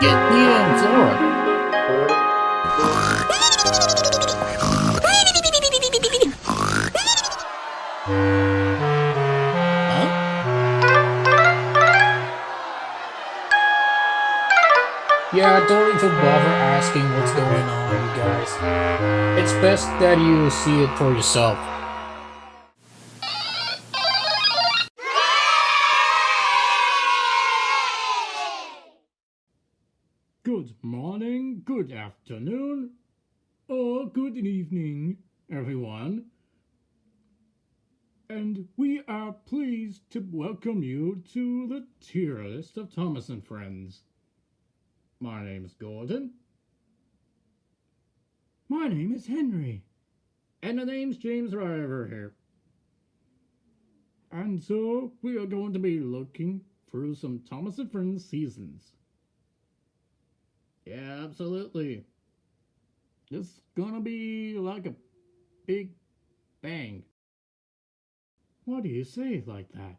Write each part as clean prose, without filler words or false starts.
get the Flora. Yeah, don't even bother asking what's going on, you guys. It's best that you see it for yourself. Good morning, good afternoon, or good evening, everyone. And we are pleased to welcome you to the tier list of Thomas and Friends. My name is Gordon. My name is Henry. And the name's James River here. And so we are going to be looking through some Thomas and Friends seasons. Yeah, absolutely. It's gonna be like a big bang. Why do you say it like that?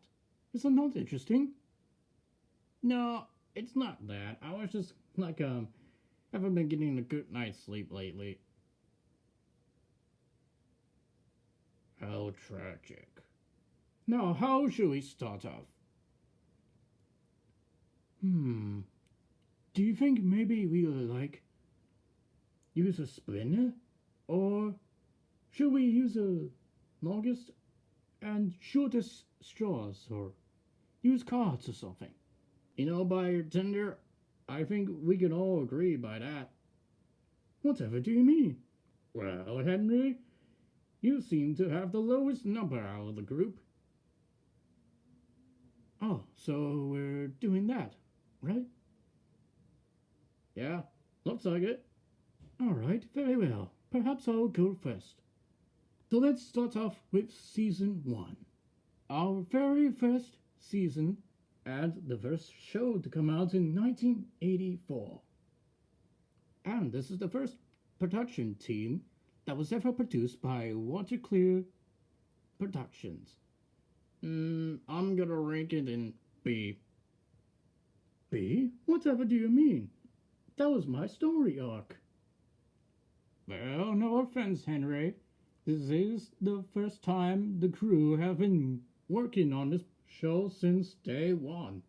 Is it not interesting? No, it's not that. I was just like, haven't been getting a good night's sleep lately. How tragic. Now, how should we start off? Do you think maybe we use a splinter? Or should we use a longest and shortest straws, or use cards or something? You know, bartender, I think we can all agree by that. Whatever do you mean? Well, Henry, you seem to have the lowest number out of the group. Oh, so we're doing that, right? Yeah, looks like it. Alright, very well. Perhaps I'll go first. So let's start off with Season 1. Our very first season, and the first show to come out in 1984. And this is the first production team that was ever produced by Waterclear Productions. I'm gonna rank it in B. B? Whatever do you mean? That was my story arc. Well, no offense, Henry. This is the first time the crew have been working on this show since day one.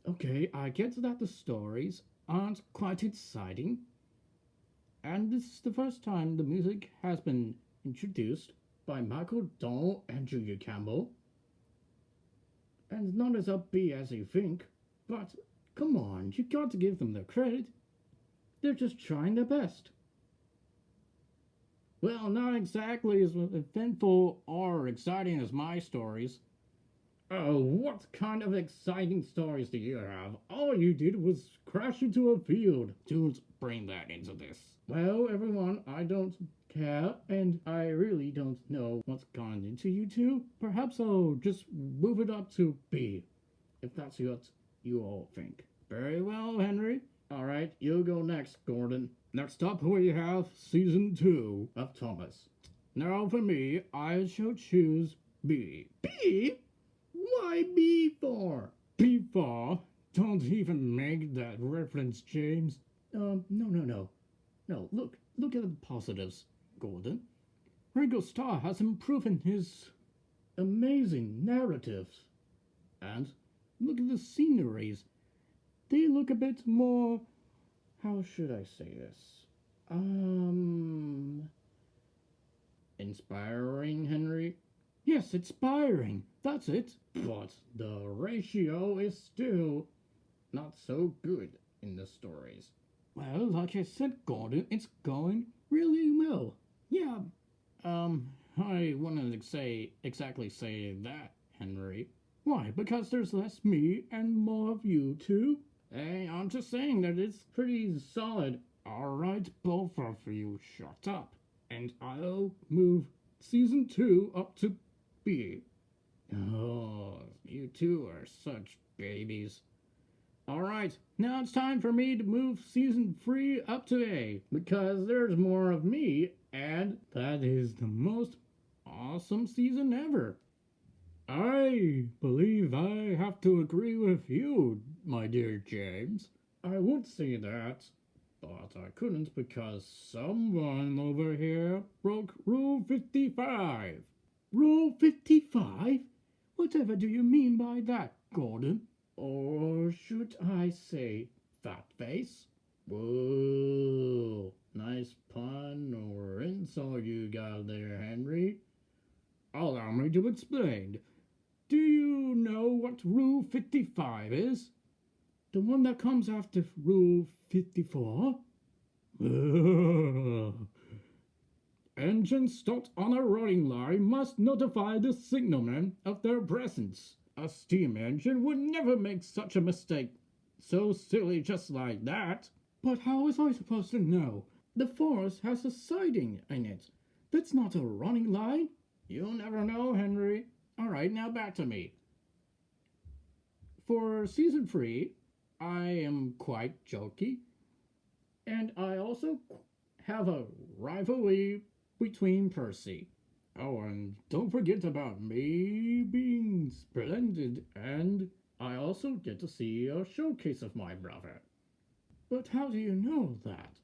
Okay, I get that the stories aren't quite exciting. And this is the first time the music has been introduced by Michael Dahl and Julia Campbell. And not as upbeat as you think, but come on, you got to give them the credit. They're just trying their best. Well, not exactly as eventful or exciting as my stories. Oh, what kind of exciting stories do you have? All you did was crash into a field. Don't bring that into this. Well, everyone, I don't care, and I really don't know what's gone into you two. Perhaps I'll just move it up to B, if that's what you all think. Very well, Henry. Alright, you go next, Gordon. Next up, we have Season 2 of Thomas. Now, for me, I shall choose B. B? Why B for? B for? Don't even make that reference, James. No. No, look at the positives, Gordon. Ringo Starr has improved his amazing narratives. And look at the sceneries. They look a bit more... How should I say this? Inspiring, Henry? Yes, inspiring. That's it. But the ratio is still not so good in the stories. Well, like I said, Gordon, it's going really well. Yeah, I wouldn't exactly say that, Henry. Why? Because there's less me and more of you two? Hey, I'm just saying that it's pretty solid. Alright, both of you shut up. And I'll move Season 2 up to B. Oh, you two are such babies. Alright, now it's time for me to move Season 3 up to A, because there's more of me, and that is the most awesome season ever. I believe I have to agree with you, my dear James. I would say that, but I couldn't because someone over here broke Rule 55. Rule 55? Whatever do you mean by that, Gordon? Or should I say, fat face? Whoa, nice pun or insult you got there, Henry. Allow me to explain. Do you know what Rule 55 is? The one that comes after Rule 54? Engines stopped on a rolling line must notify the signalman of their presence. A steam engine would never make such a mistake. So silly just like that. But how was I supposed to know? The forest has a siding in it. That's not a running line. You'll never know, Henry. Alright, now back to me. For season 3, I am quite jokey. And I also have a rivalry between Percy. Oh, and don't forget about me being splendid, and I also get to see a showcase of my brother. But how do you know that?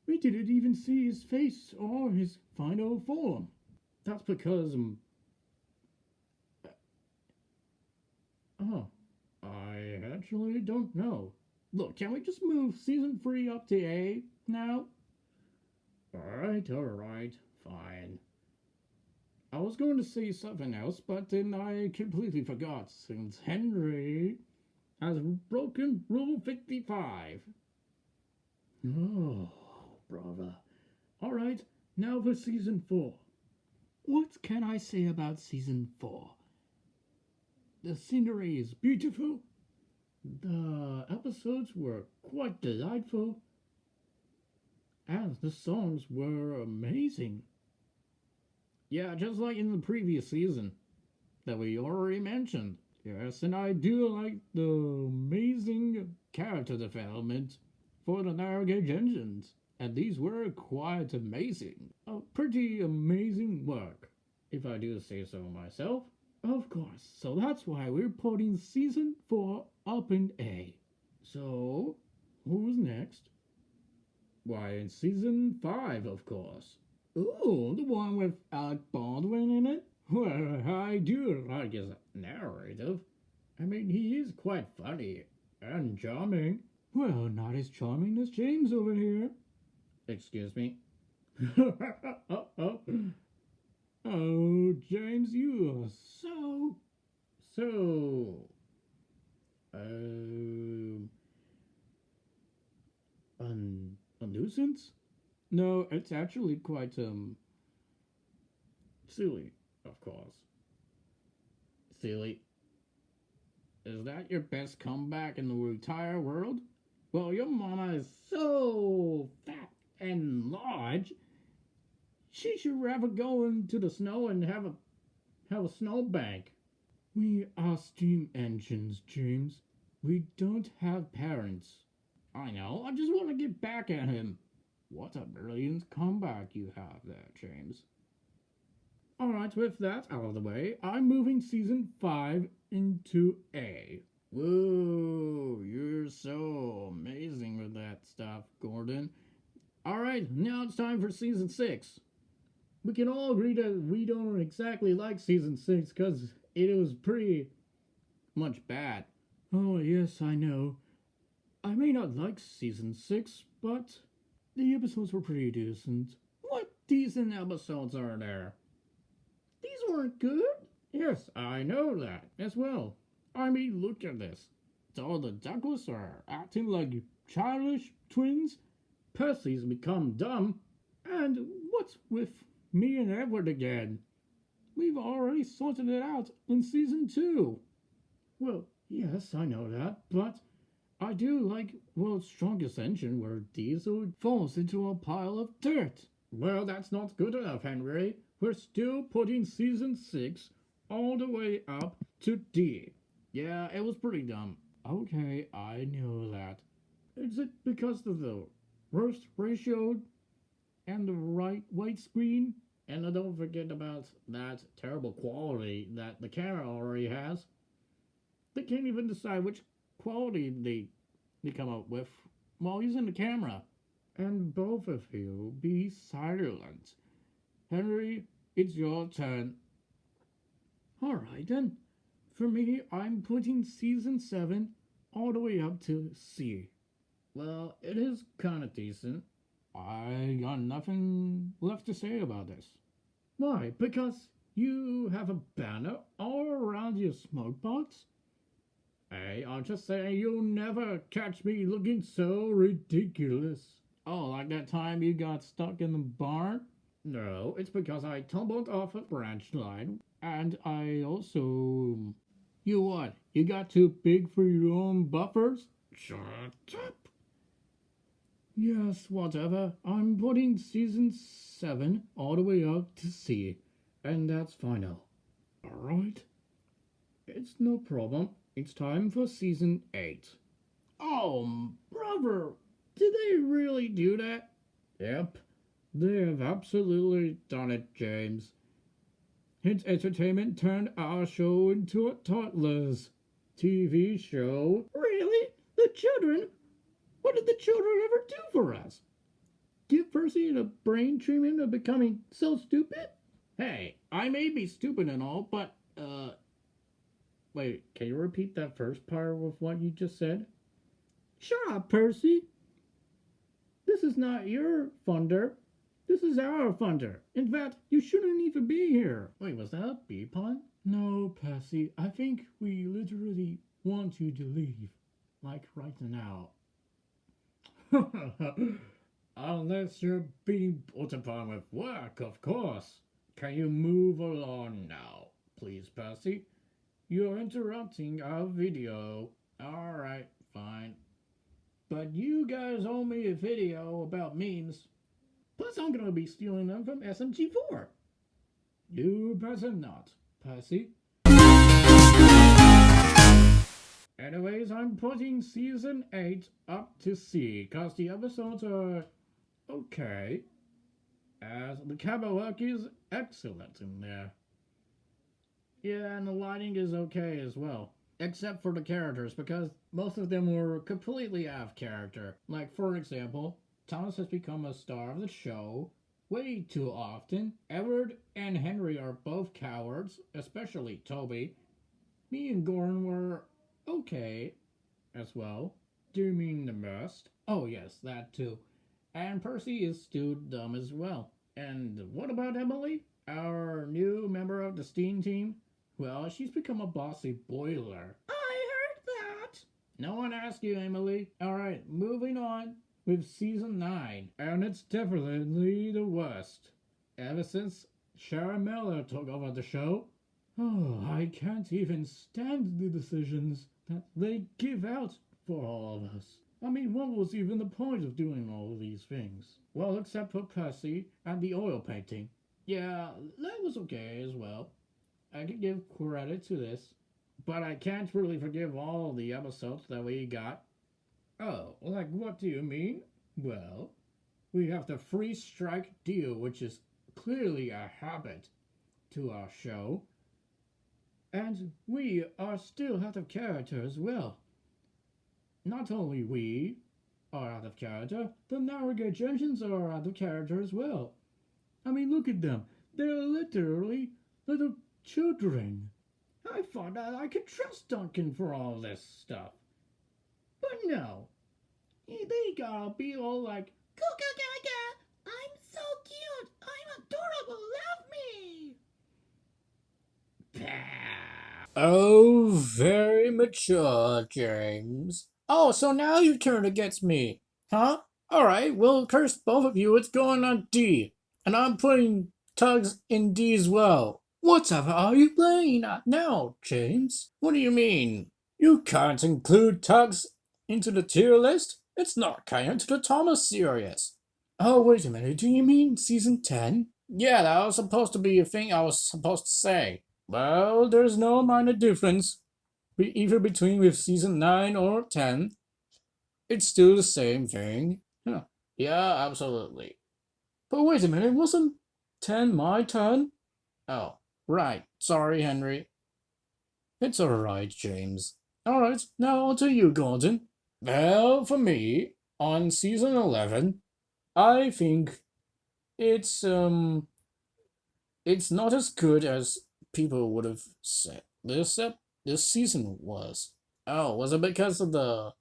We didn't even see his face or his final form. That's because, oh, I actually don't know. Look, can we just move season 3 up to A now? Alright, fine. I was going to say something else, but then I completely forgot since Henry has broken Rule 55. Oh, brother. Alright, now for season 4. What can I say about season 4? The scenery is beautiful. The episodes were quite delightful. And the songs were amazing. Yeah, just like in the previous season that we already mentioned. Yes, and I do like the amazing character development for the narrow gauge engines. And these were quite amazing. A pretty amazing work, if I do say so myself. Of course, so that's why we're putting season 4 up in A. So, who's next? Why, in season 5, of course. Oh, the one with Alec Baldwin in it? Well, I do like his narrative. I mean, he is quite funny and charming. Well, not as charming as James over here. Excuse me? Oh, James, you are so, a nuisance? No, it's actually quite, silly, of course. Silly. Is that your best comeback in the entire world? Well, your mama is so fat and large. She should rather go into the snow and have a snowbank. We are steam engines, James. We don't have parents. I know, I just want to get back at him. What a brilliant comeback you have there, James. Alright, with that out of the way, I'm moving season 5 into A. Whoa, you're so amazing with that stuff, Gordon. Alright, now it's time for season 6. We can all agree that we don't exactly like season 6 because it was pretty much bad. Oh, yes, I know. I may not like season 6, but the episodes were pretty decent. What decent episodes are there? These weren't good. Yes, I know that as well. I mean, look at this. All the Douglas are acting like childish twins. Percy's become dumb. And what's with me and Edward again? We've already sorted it out in season 2. Well, yes, I know that, but I do like World's Strongest Engine where Diesel falls into a pile of dirt. Well, that's not good enough, Henry. We're still putting season 6 all the way up to D. Yeah, it was pretty dumb. Okay, I know that. Is it because of the worst ratio and the right white screen? And don't forget about that terrible quality that the camera already has. They can't even decide which quality you come up with while using the camera. And both of you be silent. Henry, it's your turn. Alright then. For me, I'm putting season 7 all the way up to C. Well, it is kinda decent. I got nothing left to say about this. Why? Because you have a banner all around your smoke box? Hey, I'll just say you'll never catch me looking so ridiculous. Oh, like that time you got stuck in the barn? No, it's because I tumbled off a branch line, and I also... You what? You got too big for your own buffers? Shut up! Yes, whatever. I'm putting season 7 all the way up to C, and that's final. Alright? It's no problem. It's time for season 8. Oh, brother! Did they really do that? Yep. They have absolutely done it, James. Hits Entertainment turned our show into a toddler's TV show. Really? The children? What did the children ever do for us? Give Percy a brain treatment of becoming so stupid? Hey, I may be stupid and all, but, wait, can you repeat that first part of what you just said? Shut up, Percy. This is not your funder. This is our funder. In fact, you shouldn't even be here. Wait, was that a bee pun? No, Percy. I think we literally want you to leave. Like right now. Unless you're being put upon with work, of course. Can you move along now, please, Percy? You're interrupting our video. Alright, fine. But you guys owe me a video about memes. Plus, I'm gonna be stealing them from SMG4. You better not, Percy. Anyways, I'm putting season 8 up to C, cause the episodes are okay. As the camera work is excellent in there. Yeah, and the lighting is okay as well. Except for the characters, because most of them were completely out of character. Like, for example, Thomas has become a star of the show way too often. Edward and Henry are both cowards, especially Toby. Me and Gordon were okay as well. Do you mean the best? Oh yes, that too. And Percy is still dumb as well. And what about Emily? Our new member of the Steam team? Well, she's become a bossy boiler. I heard that. No one asked you, Emily. Alright, moving on with season 9. And it's definitely the worst. Ever since Sharon Miller took over the show, oh, I can't even stand the decisions that they give out for all of us. I mean, what was even the point of doing all of these things? Well, except for Percy and the oil painting. Yeah, that was okay as well. I can give credit to this. But I can't really forgive all the episodes that we got. Oh, like what do you mean? Well, we have the free strike deal, which is clearly a habit to our show. And we are still out of character as well. Not only we are out of character, the Narrowgate Gentians are out of character as well. I mean, look at them. They're literally little children. I thought that I could trust Duncan for all this stuff. But no. They gotta be all like, Cuckoo Gaga, I'm so cute. I'm adorable. Love me. Oh, very mature, James. Oh, so now you turn against me, huh? Alright, well, curse both of you, it's going on D. And I'm putting Tugs in D as well. Whatever are you playing at now, James? What do you mean? You can't include Tugs into the tier list? It's not canon to the Thomas series. Oh, wait a minute, do you mean season 10? Yeah, that was supposed to be a thing I was supposed to say. Well, there's no minor difference, either between with season 9 or 10. It's still the same thing. Huh. Yeah, absolutely. But wait a minute, wasn't 10 my turn? Oh, right. Sorry, Henry. It's alright, James. Alright, now on to you, Gordon. Well, for me, on season 11, I think it's it's not as good as people would have said this season was. Oh, was it because of the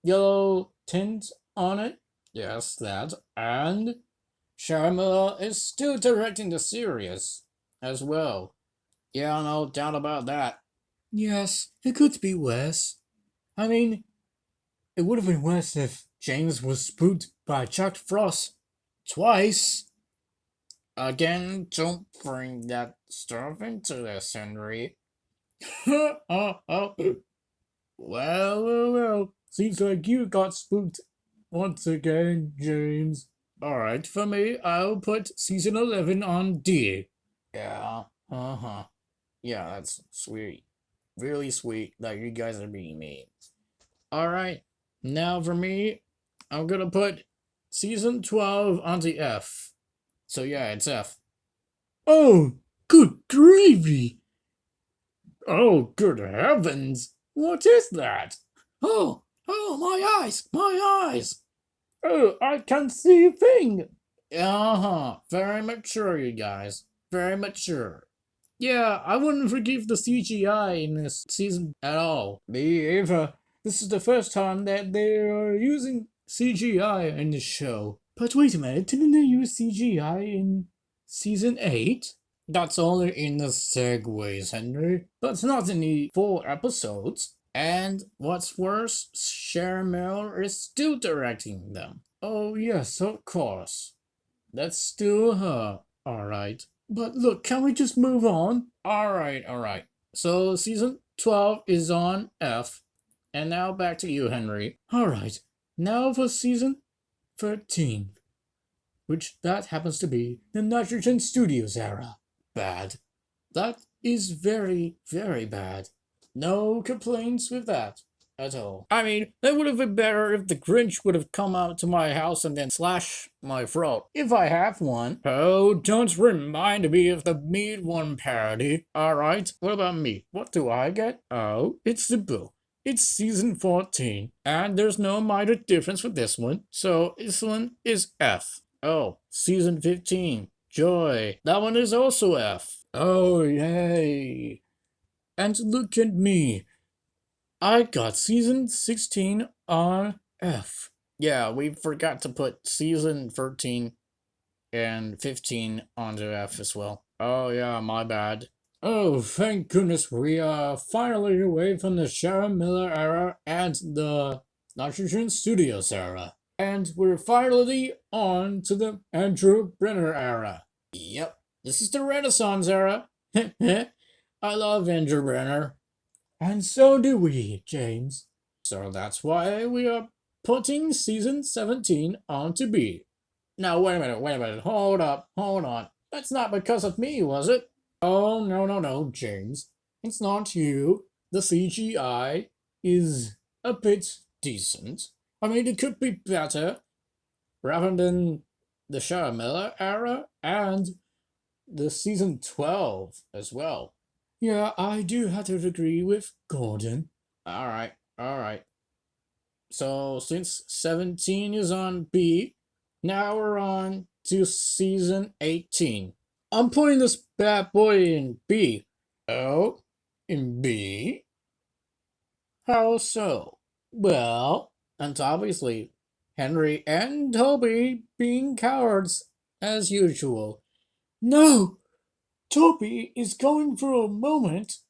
yellow tint on it? Yes, that. And Sharmila is still directing the series as well. Yeah, no doubt about that. Yes, it could be worse. I mean, it would have been worse if James was spooked by Chuck Frost twice. Again, don't bring that stuff into this, Henry. Oh. Well. Seems like you got spooked once again, James. Alright, for me, I'll put season 11 on D. Yeah, uh-huh. Yeah, that's sweet. Really sweet that you guys are being mean. Alright, now for me, I'm gonna put season 12 on the F. So yeah, it's F. Oh, good gravy! Oh, good heavens! What is that? Oh, my eyes! Oh, I can see a thing! Uh-huh, very mature, you guys. Very mature. Yeah, I wouldn't forgive the CGI in this season at all. Me either. This is the first time that they are using CGI in the show. But wait a minute, didn't they use CGI in season 8? That's only in the segues, Henry. But not in the full episodes. And what's worse, Sharon Miller is still directing them. Oh, yes, of course. That's still her. Alright. But look, can we just move on? Alright. So season 12 is on F. And now back to you, Henry. Alright. Now for season 13. Which that happens to be the Nitrogen Studios era. Bad. That is very, very bad. No complaints with that at all. I mean, that would have been better if the Grinch would have come out to my house and then slash my throat. If I have one. Oh, don't remind me of the Meat One parody. Alright, what about me? What do I get? Oh, it's the bill. It's season 14, and there's no minor difference with this one, so this one is F. Oh, season 15, Joy. That one is also F. Oh, yay. And look at me. I got season 16 on F. Yeah, we forgot to put season 13 and 15 onto F as well. Oh, yeah, my bad. Oh, thank goodness we are finally away from the Sharon Miller era and the Nitrogen Studios era. And we're finally on to the Andrew Brenner era. Yep, this is the Renaissance era. I love Andrew Brenner. And so do we, James. So that's why we are putting season 17 onto B. Now, wait a minute. Hold on. That's not because of me, was it? Oh, no, James. It's not you. The CGI is a bit decent. I mean, it could be better, rather than the Sharon Miller era and the season 12 as well. Yeah, I do have to agree with Gordon. Alright. So, since 17 is on B, now we're on to season 18. I'm putting this bad boy in B. Oh, in B? How so? Well, and obviously, Henry and Toby being cowards, as usual. No! Toby is going through a moment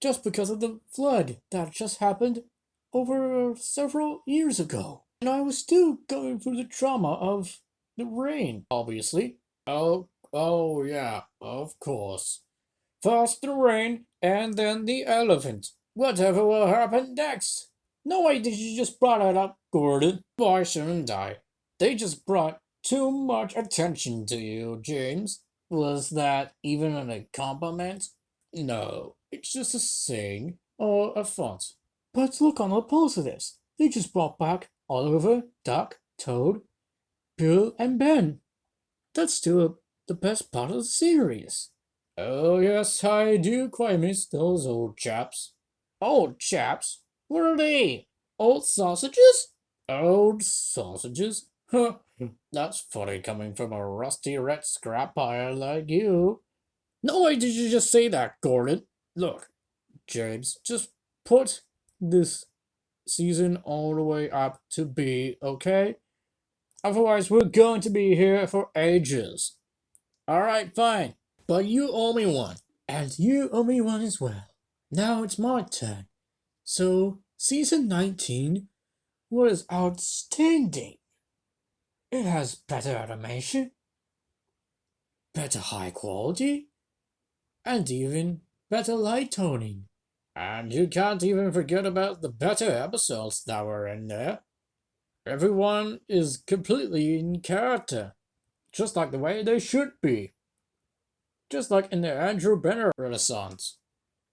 just because of the flood that just happened over several years ago. And I was still going through the trauma of the rain, obviously. Oh yeah, of course. First the rain, and then the elephant. Whatever will happen next? No way did you just brought it up, Gordon. Why shouldn't I? They just brought too much attention to you, James. Was that even a compliment? No, it's just a saying or a font. But look on the positives. They just brought back Oliver, Duck, Toad, Bill, and Ben. That's still the best part of the series. Oh, yes, I do quite miss those old chaps. Old chaps? What are they? Old sausages? Old sausages? Huh. That's funny coming from a rusty red scrap pile like you. No, why did you just say that, Gordon? Look, James, just put this season all the way up to B, okay? Otherwise, we're going to be here for ages. Alright, fine. But you owe me one. And you owe me one as well. Now it's my turn. So, season 19 was outstanding. It has better animation, better high quality, and even better light toning. And you can't even forget about the better episodes that were in there. Everyone is completely in character, just like the way they should be. Just like in the Andrew Brenner Renaissance.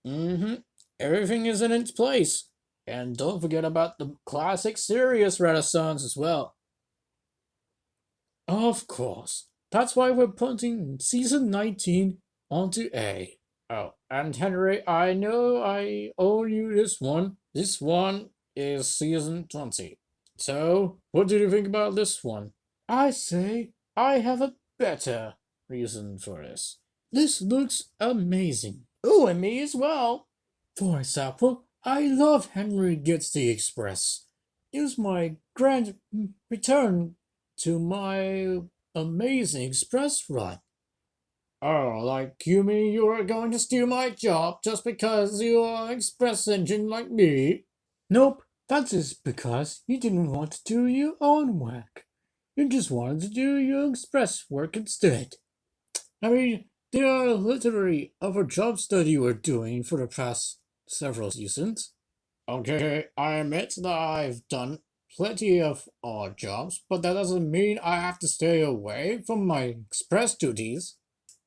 Everything is in its place. And don't forget about the classic serious Renaissance as well. Of course. That's why we're putting season 19 onto A. Oh, and Henry, I know I owe you this one. This one is season 20. So, what did you think about this one? I say I have a better reason for this. This looks amazing. Oh, and me as well. For example, I love Henry Gets the Express. It was my grand return to my amazing express run. Oh, like you mean you were going to steal my job just because you're an express engine like me? Nope, that is because you didn't want to do your own work. You just wanted to do your express work instead. I mean, there are literally other jobs that you were doing for the past several seasons. Okay, I admit that I've done plenty of odd jobs, but that doesn't mean I have to stay away from my express duties.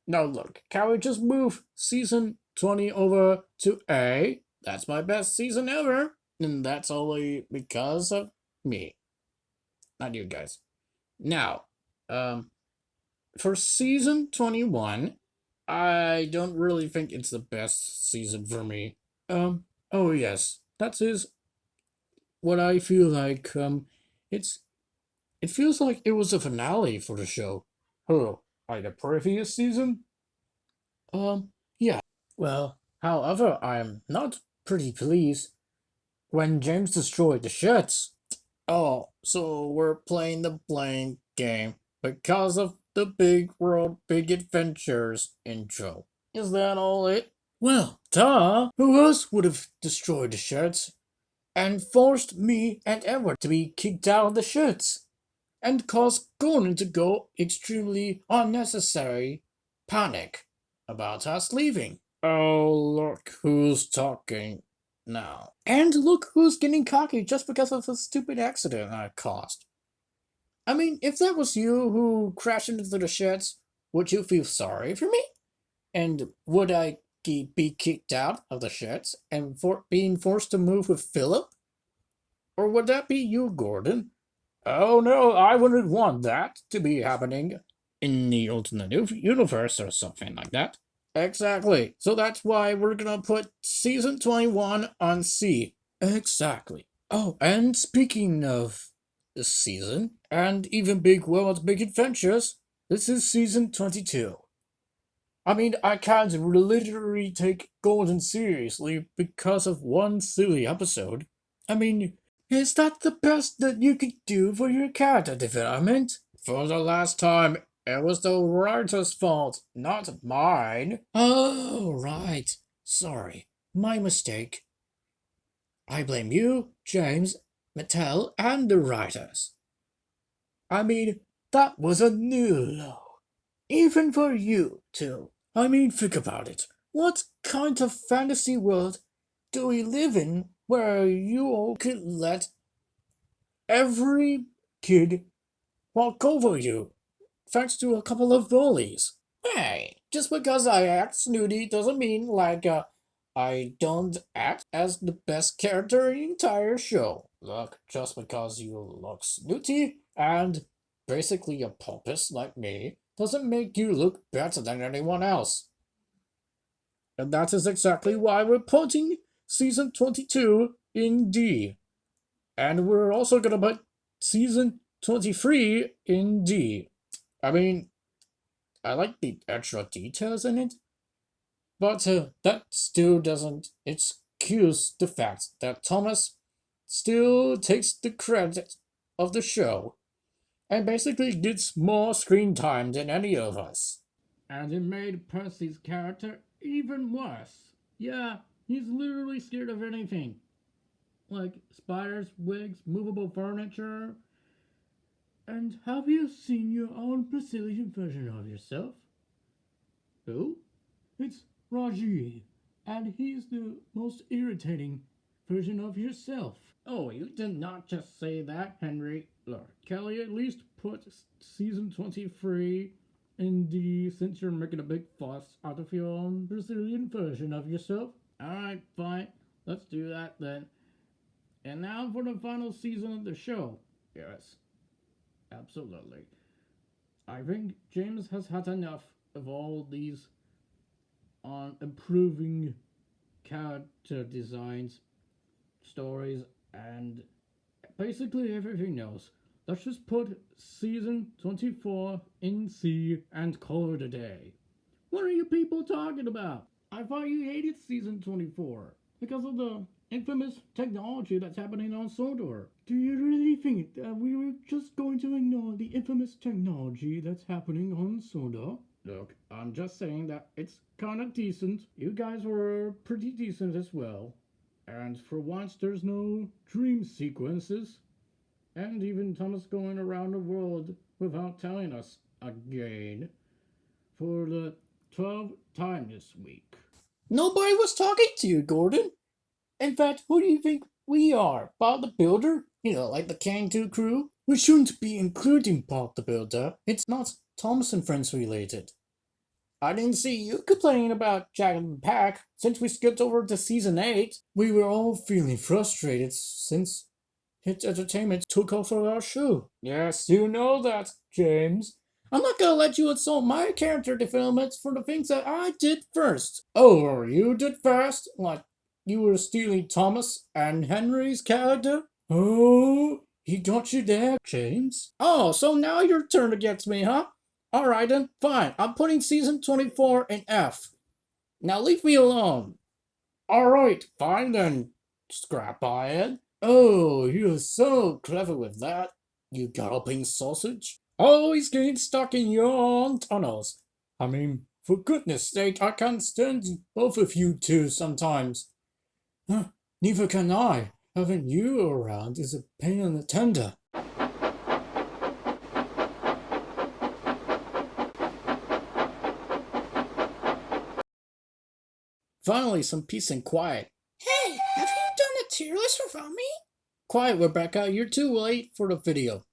Now look, can we just move season 20 over to A? That's my best season ever, and that's only because of me, not you guys. Now, for season 21, I don't really think it's the best season for me. Oh yes, that is what I feel like. It's it feels like it was a finale for the show. Oh, like the previous season? Yeah. Well, however, I'm not pretty pleased when James destroyed the shirts. Oh, so we're playing the blame game because of the Big World Big Adventures intro. Is that all it? Well, duh! Who else would have destroyed the shirts and forced me and Edward to be kicked out of the shirts and caused Gordon to go extremely unnecessary panic about us leaving? Oh, look who's talking now. And look who's getting cocky just because of the stupid accident I caused. I mean, if that was you who crashed into the sheds, would you feel sorry for me? And would I be kicked out of the sheds and being forced to move with Philip? Or would that be you, Gordon? Oh no, I wouldn't want that to be happening in the alternate universe or something like that. Exactly. So that's why we're gonna put season 21 on C. Exactly. Oh, and speaking of this season, and even Big World's Big Adventures, this is season 22. I mean, I can't literally take Golden seriously because of one silly episode. I mean, is that the best that you could do for your character development? For the last time, it was the writer's fault, not mine. Oh, right. Sorry. My mistake. I blame you, James, Mattel, and the writers. I mean, that was a new low. Even for you, too. I mean, think about it. What kind of fantasy world do we live in where you all could let every kid walk over you thanks to a couple of bullies? Hey, just because I act snooty doesn't mean I don't act as the best character in the entire show. Look, just because you look snooty and basically a pompous like me doesn't make you look better than anyone else. And that is exactly why we're putting season 22 in D. And we're also gonna put season 23 in D. I mean, I like the extra details in it, but that still doesn't excuse the fact that Thomas still takes the credit of the show and basically gets more screen time than any of us. And it made Percy's character even worse. Yeah, he's literally scared of anything. Like spiders, wigs, movable furniture. And have you seen your own Brazilian version of yourself? Who? It's Raji, and he's the most irritating version of yourself. Oh, you did not just say that, Henry. Look, Kelly, at least put season 23 in D since you're making a big fuss out of your own Brazilian version of yourself. Alright, fine. Let's do that then. And now for the final season of the show. Yes, absolutely. I think James has had enough of all these on improving character designs, stories, and basically everything else. Let's just put season 24 in C and call it a day. What are you people talking about? I thought you hated season 24 because of the infamous technology that's happening on Sodor. Do you really think that we were just going to ignore the infamous technology that's happening on Sodor? Look, I'm just saying that it's kind of decent. You guys were pretty decent as well. And for once, there's no dream sequences. And even Thomas going around the world without telling us again for the 12th time this week. Nobody was talking to you, Gordon. In fact, who do you think we are? Bob the Builder? You know, like the Can-Do crew? We shouldn't be including Bob the Builder. It's not Thomas and Friends related. I didn't see you complaining about Jack and the Pack since we skipped over to season 8. We were all feeling frustrated since Hit Entertainment took over our show. Yes, you know that, James. I'm not gonna let you insult my character development for the things that I did first. Oh, you did first? Like you were stealing Thomas and Henry's character? Oh, he got you there, James. Oh, so now your turn against me, huh? Alright then, fine. I'm putting season 24 in F. Now leave me alone. Alright, fine then, Scrap-Iron. Oh, you're so clever with that, you galloping sausage. Always getting stuck in your own tunnels. I mean, for goodness sake, I can't stand both of you two sometimes. Huh, neither can I. Having you around is a pain in the tender. Finally, some peace and quiet. Hey, have you done a tier list without me? Quiet, Rebecca, you're too late for the video.